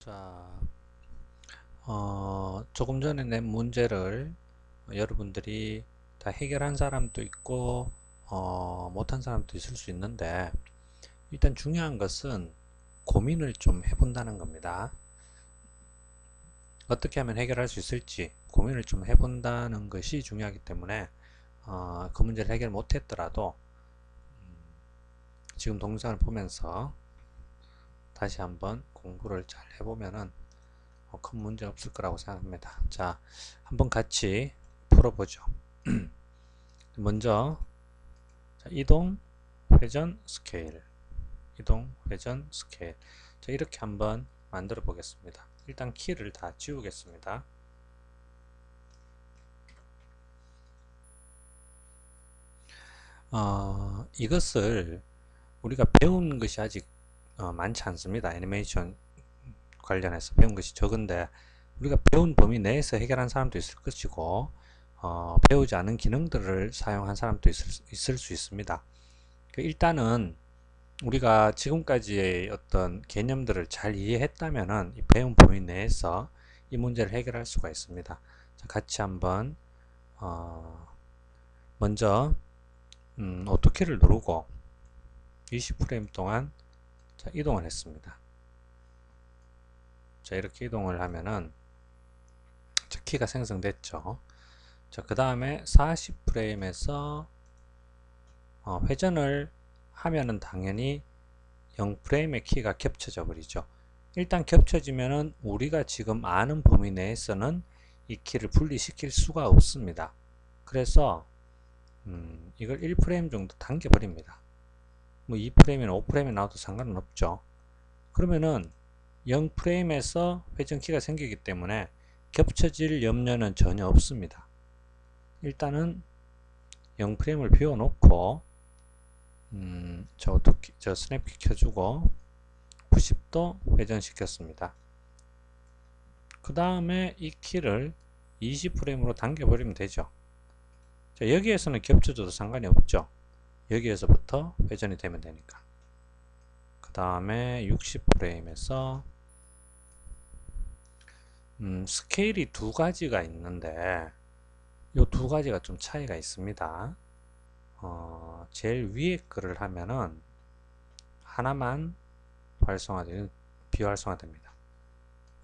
자, 조금 전에 낸 문제를 여러분들이 다 해결한 사람도 있고, 못한 사람도 있을 수 있는데, 일단 중요한 것은 고민을 좀 해본다는 겁니다. 어떻게 하면 해결할 수 있을지 고민을 좀 해본다는 것이 중요하기 때문에, 그 문제를 해결 못했더라도, 지금 동영상을 보면서 다시 한번 공부를 잘 해보면은 큰 문제 없을 거라고 생각합니다. 자, 한번 같이 풀어보죠. 먼저 이동, 회전, 스케일, 이동, 회전, 스케일. 자, 이렇게 한번 만들어 보겠습니다. 일단 키를 다 지우겠습니다. 이것을 우리가 배운 것이 아직 많지 않습니다. 애니메이션 관련해서 배운 것이 적은데, 우리가 배운 범위 내에서 해결한 사람도 있을 것이고, 배우지 않은 기능들을 사용한 사람도 있을 수 있습니다. 일단은 우리가 지금까지의 어떤 개념들을 잘 이해했다면은 이 배운 범위 내에서 이 문제를 해결할 수가 있습니다. 자, 같이 한번 먼저 오토키를 누르고 20프레임 동안 이동을 했습니다. 자, 이렇게 이동을 하면은 키가 생성됐죠. 자, 그 다음에 40프레임에서 회전을 하면은 당연히 0프레임의 키가 겹쳐져 버리죠. 일단 겹쳐지면은 우리가 지금 아는 범위 내에서는 이 키를 분리시킬 수가 없습니다. 그래서 이걸 1프레임 정도 당겨 버립니다. 뭐 2프레임이나 5프레임이 나와도 상관은 없죠. 그러면은 0프레임에서 회전키가 생기기 때문에 겹쳐질 염려는 전혀 없습니다. 일단은 0프레임을 비워놓고 저 스냅키 켜주고 90도 회전시켰습니다. 그 다음에 이 키를 20프레임으로 당겨버리면 되죠. 자, 여기에서는 겹쳐져도 상관이 없죠. 여기에서부터 회전이 되면 되니까. 그 다음에 60프레임에서 스케일이 두 가지가 있는데 이 두 가지가 좀 차이가 있습니다. 제일 위에 거를 하면은 하나만 비활성화됩니다.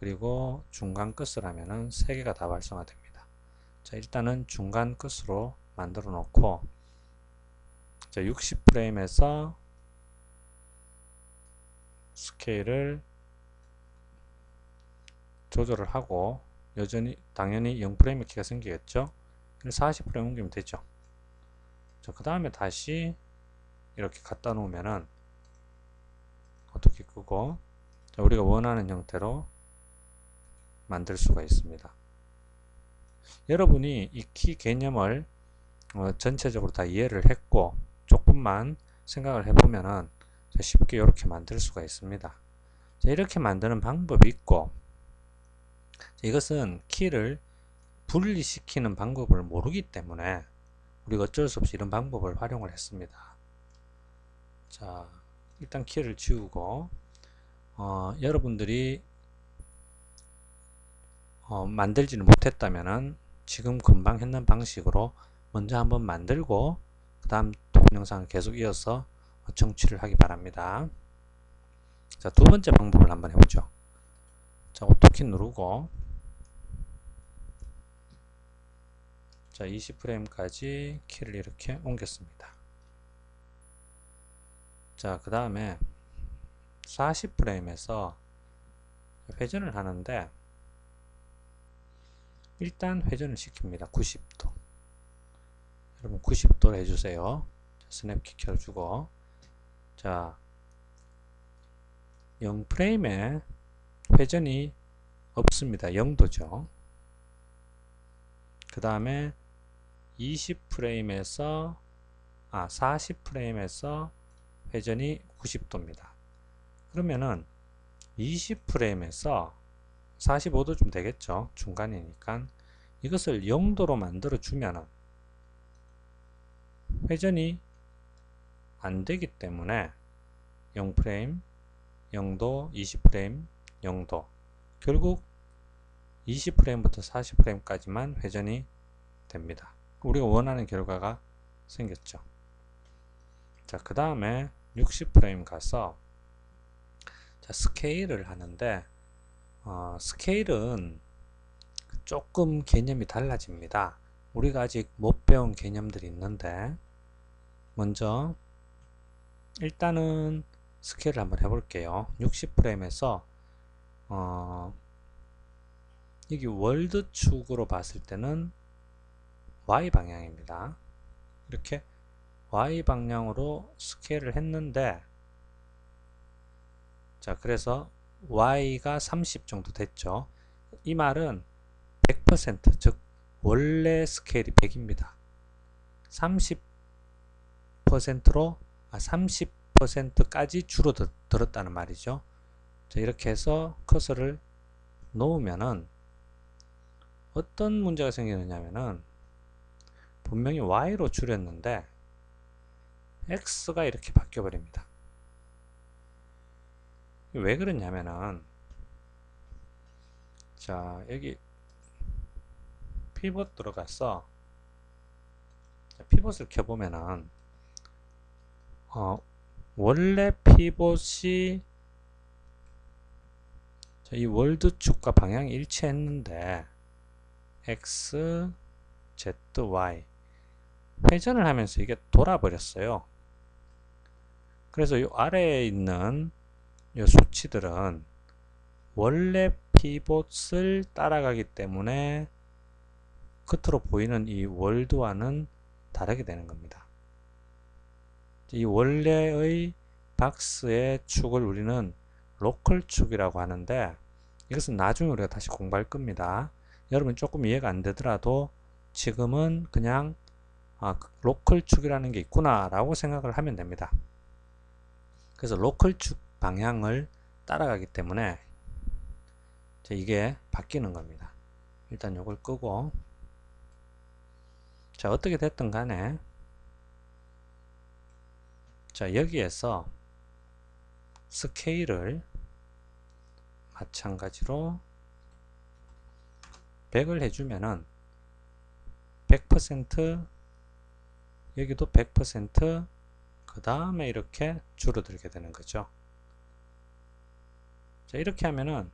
그리고 중간 끝을 하면은 세 개가 다 활성화됩니다. 자, 일단은 중간 끝으로 만들어 놓고, 자, 60프레임에서 스케일을 조절을 하고, 여전히 당연히 0프레임의 키가 생기겠죠. 40프레임 옮기면 되죠. 자, 그 다음에 다시 이렇게 갖다 놓으면은 어떻게 끄고, 자, 우리가 원하는 형태로 만들 수가 있습니다. 여러분이 이 키 개념을 전체적으로 다 이해를 했고 조금만 생각을 해보면은 쉽게 이렇게 만들 수가 있습니다. 자, 이렇게 만드는 방법이 있고, 이것은 키를 분리시키는 방법을 모르기 때문에 우리가 어쩔 수 없이 이런 방법을 활용을 했습니다. 자, 일단 키를 지우고 여러분들이 만들지는 못했다면은 지금 금방 했는 방식으로 먼저 한번 만들고 그 다음 동영상을 계속 이어서 청취를 하기 바랍니다. 자, 두 번째 방법을 한번 해보죠. 자, 오토키 누르고, 자, 20프레임까지 키를 이렇게 옮겼습니다. 자, 그 다음에 40프레임에서 회전을 하는데 일단 회전을 시킵니다. 90도. 여러분 90도로 해주세요. 스냅키 켜주고, 자, 0프레임에 회전이 없습니다. 0도죠. 그 다음에 20프레임에서 40프레임에서 회전이 90도입니다. 그러면은 20프레임에서 45도쯤 되겠죠. 중간이니까 이것을 0도로 만들어 주면은 회전이 안 되기 때문에 0프레임, 0도, 20프레임, 0도 결국 20프레임부터 40프레임까지만 회전이 됩니다. 우리가 원하는 결과가 생겼죠. 자, 그 다음에 60프레임 가서 자, 스케일을 하는데 스케일은 조금 개념이 달라집니다. 우리가 아직 못 배운 개념들이 있는데 먼저 일단은 스케일을 한번 해볼게요. 60프레임에서 여기 월드 축으로 봤을 때는 Y 방향입니다. 이렇게 Y 방향으로 스케일을 했는데 자, 그래서 Y가 30 정도 됐죠. 이 말은 100%, 즉 원래 스케일이 100입니다. 30%로 30%까지 줄어들었다는 말이죠. 자, 이렇게 해서 커서를 놓으면은 어떤 문제가 생기느냐면은 분명히 Y로 줄였는데 X가 이렇게 바뀌어 버립니다. 왜 그러냐면은 자, 여기 피벗 들어가서 피벗을 켜보면은 원래 피벗이 이 월드 축과 방향이 일치했는데 X, Z, Y 회전을 하면서 이게 돌아버렸어요. 그래서 이 아래에 있는 이 수치들은 원래 피봇을 따라가기 때문에 겉으로 보이는 이 월드와는 다르게 되는 겁니다. 이 원래의 박스의 축을 우리는 로컬 축이라고 하는데 이것은 나중에 우리가 다시 공부할 겁니다. 여러분 조금 이해가 안 되더라도 지금은 그냥 로컬 축이라는 게 있구나 라고 생각을 하면 됩니다. 그래서 로컬 축 방향을 따라가기 때문에 이게 바뀌는 겁니다. 일단 이걸 끄고 자, 어떻게 됐든 간에 자, 여기에서 스케일을 마찬가지로 100을 해주면은 100% 여기도 100% 그 다음에 이렇게 줄어들게 되는 거죠. 자, 이렇게 하면은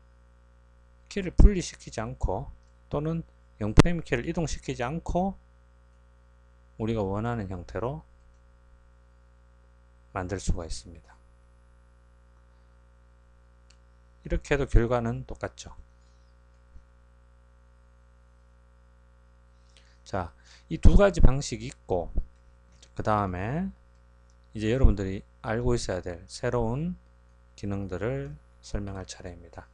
키를 분리시키지 않고 또는 0프레임 키를 이동시키지 않고 우리가 원하는 형태로 만들 수가 있습니다. 이렇게 해도 결과는 똑같죠. 자, 이 두 가지 방식이 있고 그 다음에 이제 여러분들이 알고 있어야 될 새로운 기능들을 설명할 차례입니다.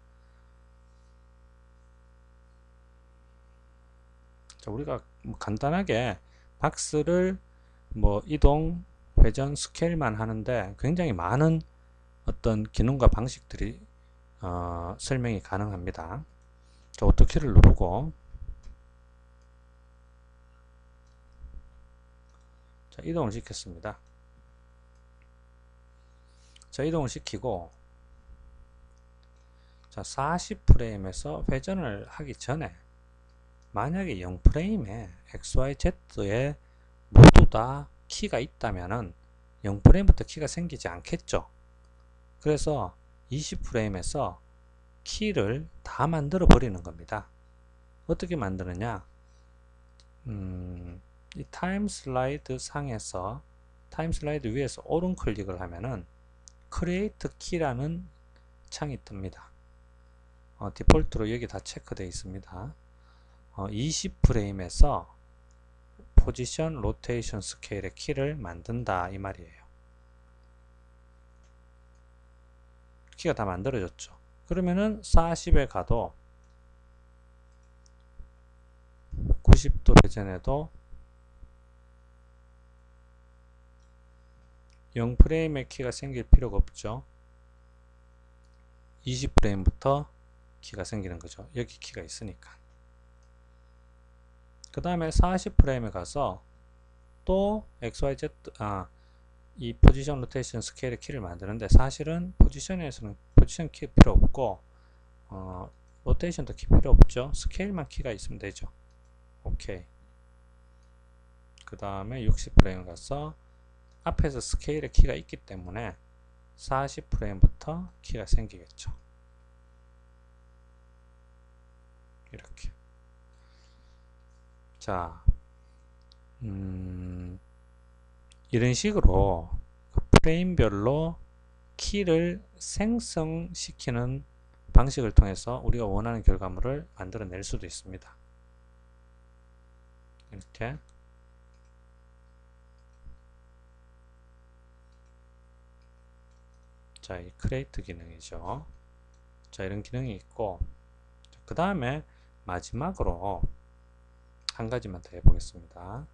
자, 우리가 간단하게 박스를 이동, 회전, 스케일만 하는데 굉장히 많은 어떤 기능과 방식들이 설명이 가능합니다. 자, 오토키를 누르고 자, 이동을 시켰습니다. 자, 이동을 시키고 자, 40프레임에서 회전을 하기 전에 만약에 0프레임에 XYZ에 모두 다 키가 있다면은 0프레임부터 키가 생기지 않겠죠. 그래서 20프레임에서 키를 다 만들어 버리는 겁니다. 어떻게 만드느냐? 이 타임 슬라이드 상에서 타임 슬라이드 위에서 오른 클릭을 하면은 크리에이트 키라는 창이 뜹니다. 디폴트로 여기 다 체크되어 있습니다. 20프레임에서 포지션, 로테이션, 스케일의 키를 만든다 이 말이에요. 키가 다 만들어졌죠. 그러면은 40에 가도 90도 회전해도 0프레임의 키가 생길 필요가 없죠. 20프레임부터 키가 생기는 거죠. 여기 키가 있으니까. 그 다음에 40프레임에 가서 또 XYZ, 이 포지션, 로테이션, 스케일의 키를 만드는데 사실은 포지션에서는 포지션 키 필요 없고 로테이션도 키 필요 없죠. 스케일만 키가 있으면 되죠. 오케이. 그 다음에 60프레임 가서 앞에서 스케일의 키가 있기 때문에 40프레임부터 키가 생기겠죠. 이렇게. 자, 이런 식으로 프레임별로 키를 생성시키는 방식을 통해서 우리가 원하는 결과물을 만들어낼 수도 있습니다. 이렇게. 자, 이 크레이트 기능이죠. 자, 이런 기능이 있고, 그 다음에 마지막으로 한 가지만 더 해보겠습니다.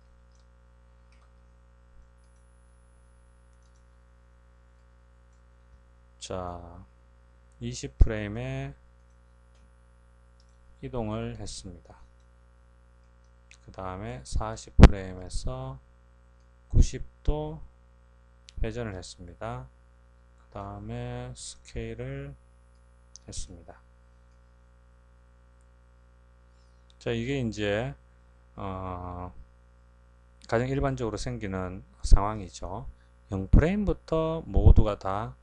자, 20프레임에 이동을 했습니다. 그 다음에 40프레임에서 90도 회전을 했습니다. 그 다음에 스케일을 했습니다. 자, 이게 이제 가장 일반적으로 생기는 상황이죠. 0프레임부터 모두가 다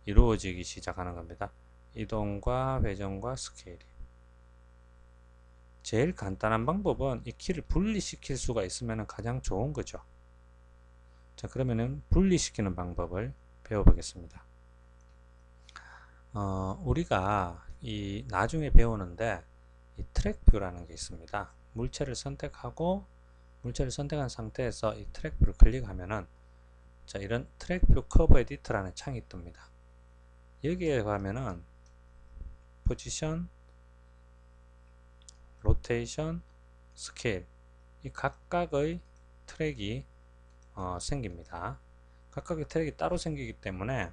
이루어지기 시작하는 겁니다. 이동과 회전과 스케일이. 제일 간단한 방법은 이 키를 분리시킬 수가 있으면 가장 좋은 거죠. 자, 그러면은 분리시키는 방법을 배워보겠습니다. 우리가 이 나중에 배우는데 이 트랙뷰라는 게 있습니다. 물체를 선택하고 물체를 선택한 상태에서 이 트랙뷰를 클릭하면은 자, 이런 트랙뷰 커브 에디터라는 창이 뜹니다. 여기에 가면은 포지션, 로테이션, 스케일 이 각각의 트랙이 생깁니다. 각각의 트랙이 따로 생기기 때문에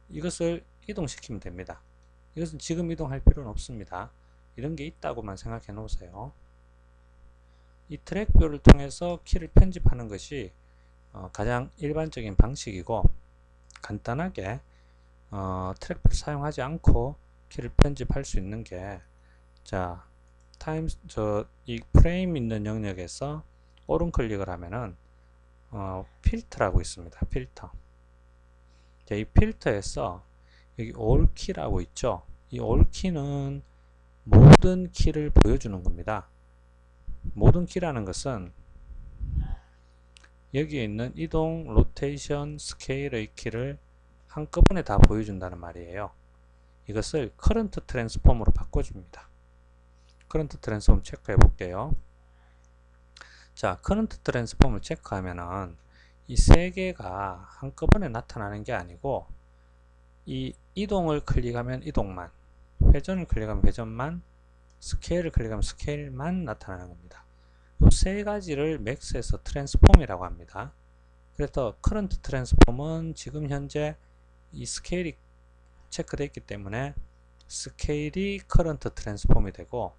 이것을 이동시키면 됩니다. 이것은 지금 이동할 필요는 없습니다. 이런 게 있다고만 생각해 놓으세요. 이 트랙뷰를 통해서 키를 편집하는 것이 가장 일반적인 방식이고, 간단하게 트랙뷰를 사용하지 않고 키를 편집할 수 있는 게, 자, 이 프레임 있는 영역에서 오른 클릭을 하면은 필터라고 있습니다. 필터. 자, 이 필터에서 여기 all 키라고 있죠. 이 all 키는 모든 키를 보여주는 겁니다. 모든 키라는 것은 여기에 있는 이동, 로테이션, 스케일의 키를 한꺼번에 다 보여준다는 말이에요. 이것을 커런트 트랜스폼으로 바꿔줍니다. 커런트 트랜스폼 체크해 볼게요. 자, 커런트 트랜스폼을 체크하면은 이 세 개가 한꺼번에 나타나는 게 아니고, 이 이동을 클릭하면 이동만, 회전을 클릭하면 회전만, 스케일을 클릭하면 스케일만 나타나는 겁니다. 이 세 가지를 맥스에서 트랜스폼이라고 합니다. 그래서 커런트 트랜스폼은 지금 현재 이 스케일이 체크되어 있기 때문에 스케일이 커런트 트랜스폼이 되고,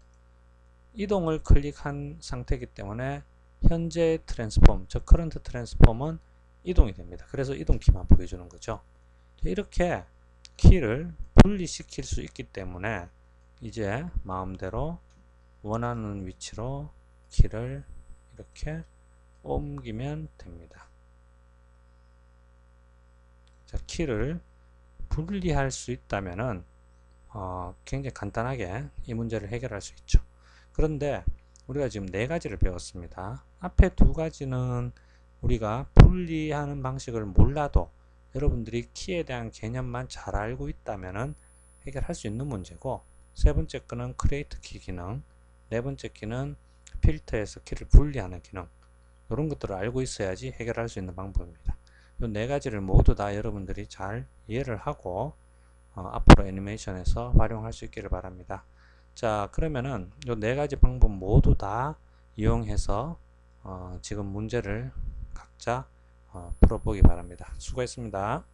이동을 클릭한 상태이기 때문에 현재 트랜스폼, 즉 커런트 트랜스폼은 이동이 됩니다. 그래서 이동 키만 보여주는 거죠. 이렇게 키를 분리시킬 수 있기 때문에 이제 마음대로 원하는 위치로 키를 이렇게 옮기면 됩니다. 자, 키를 분리할 수 있다면은 굉장히 간단하게 이 문제를 해결할 수 있죠. 그런데 우리가 지금 네 가지를 배웠습니다. 앞에 두 가지는 우리가 분리하는 방식을 몰라도 여러분들이 키에 대한 개념만 잘 알고 있다면은 해결할 수 있는 문제고, 세 번째 거는 크리에이트 키 기능, 네 번째 키는 필터에서 키를 분리하는 기능, 이런 것들을 알고 있어야지 해결할 수 있는 방법입니다. 이 네 가지를 모두 다 여러분들이 잘 이해를 하고 앞으로 애니메이션에서 활용할 수 있기를 바랍니다. 자, 그러면은 이 네 가지 방법 모두 다 이용해서 지금 문제를 각자 풀어보기 바랍니다. 수고했습니다.